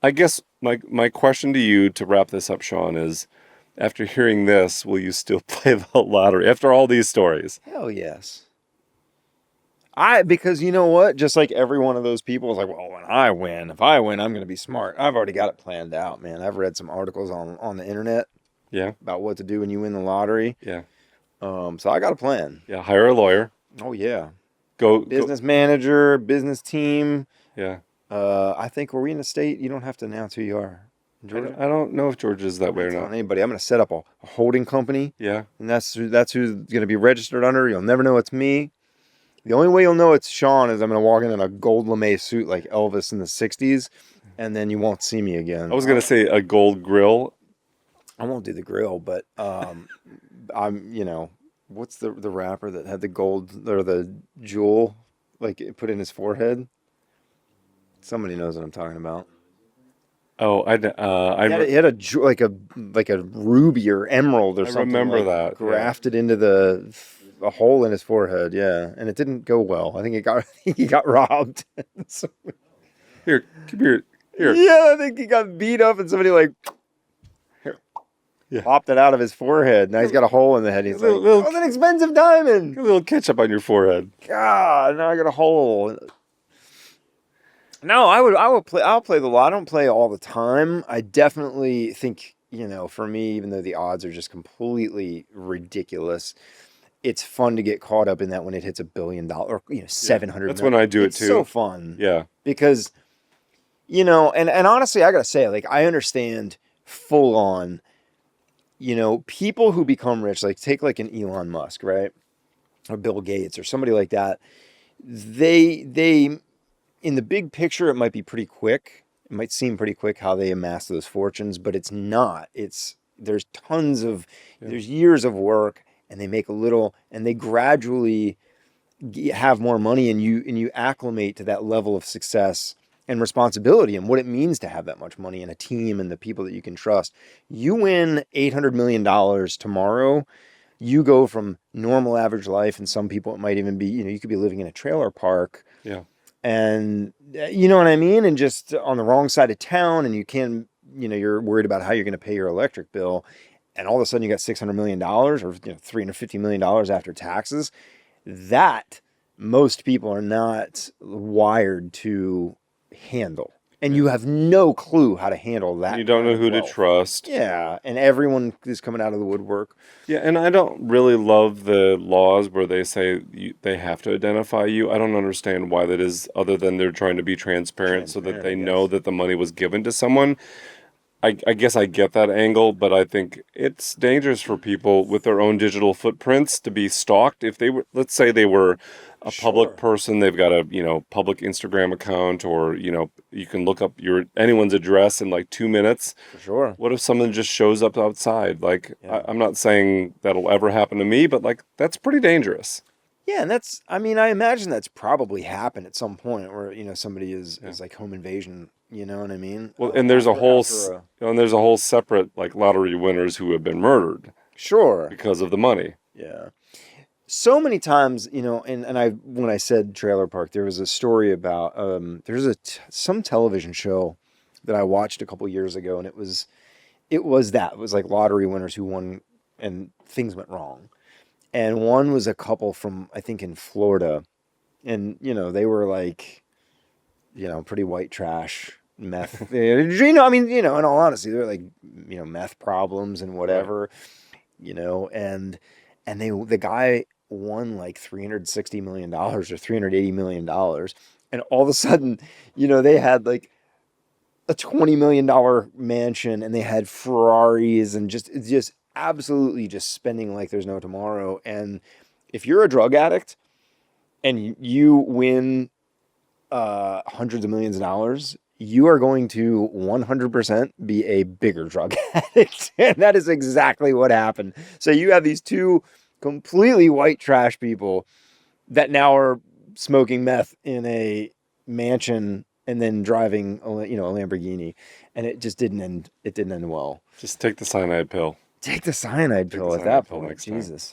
I guess my question to you to wrap this up, Sean, is after hearing this, will you still play the lottery after all these stories? Hell yes. Because you know what? Just like every one of those people is like, well, if I win, I'm going to be smart. I've already got it planned out, man. I've read some articles on the internet Yeah, about what to do when you win the lottery. yeah, So I got a plan. yeah. Hire a lawyer. Oh yeah, Go. business manager, business team. Yeah. I think were we in a state you don't have to announce who you are. In Georgia? I don't know if Georgia's that way or Not not. telling anybody. I'm going to set up a holding company, Yeah. and that's who's going to be registered under. You'll never know it's me. The only way you'll know it's Sean is I'm going to walk in a gold lame suit like Elvis in the 60s, and then you won't see me again. I was gonna say a gold grill. I won't do the grill, but what's the rapper that had the gold or the jewel like put in his forehead? Somebody knows what I'm talking about. Oh, He had like a ruby or emerald or I something remember like that, yeah. grafted into a hole in his forehead. Yeah, and it didn't go well. I think he got robbed. So- Here, come here. Here. yeah, I think he got beat up and somebody like Yeah. popped it out of his forehead. Now he's got a hole in the head. He's Little- like, little- "That was an expensive diamond." Get a little ketchup on your forehead. God, now I got a hole. No, I'll play the lot. I don't play all the time. I definitely think, for me, even though the odds are just completely ridiculous, it's fun to get caught up in that when it hits $1 billion or 700 That's million. when I do it It's too. so fun. Yeah. Because, and honestly, I gotta say, like, I understand full on, people who become rich, like take like an Elon Musk, right? Or Bill Gates or somebody like that. They in the big picture, it might be pretty quick. It might seem pretty quick how they amass those fortunes, but it's not. There's there's years of work, and they make a little, and they gradually have more money, and you acclimate to that level of success and responsibility and what it means to have that much money and a team and the people that you can trust. You win $800 million tomorrow, you go from normal average life, and some people it might even be, you could be living in a trailer park. Yeah. And you know what I mean? And just on the wrong side of town, and you're worried about how you're going to pay your electric bill. And all of a sudden you got $600 million or $350 million after taxes. That most people are not wired to handle. And you have no clue how to handle that. You don't know who to wealth. trust. Yeah. And everyone is coming out of the woodwork. Yeah, and I don't really love the laws where they say they have to identify you. I don't understand why that is, other than they're trying to be transparent so that they know that the money was given to someone. I guess I get that angle, but I think it's dangerous for people with their own digital footprints to be stalked. If they were, let's say they were a public person, they've got a, public Instagram account, or, you can look up anyone's address in like 2 minutes. For sure. What if someone just shows up outside? Like, I'm not saying that'll ever happen to me, but like, that's pretty dangerous. Yeah, and I imagine that's probably happened at some point where, somebody is like home invasion, you know what I mean? Well, and there's there's a whole separate like lottery winners who have been murdered. Sure. Because of the money. Yeah. So many times, when I said trailer park, there was a story about, there's some television show that I watched a couple years ago, and it was like lottery winners who won and things went wrong. And one was a couple from, I think, in Florida. And, they were like, pretty white trash meth. In all honesty, they're like, meth problems and whatever, and the guy won like $360 million or $380 million. And all of a sudden, they had like a $20 million mansion, and they had Ferraris, and just absolutely just spending like there's no tomorrow. And if you're a drug addict and you win hundreds of millions of dollars, you are going to 100% be a bigger drug addict. And that is exactly what happened. So you have these two completely white trash people that now are smoking meth in a mansion and then driving a Lamborghini. And it just didn't end well. Just take the cyanide pill. Take the cyanide pill at that point. Jesus.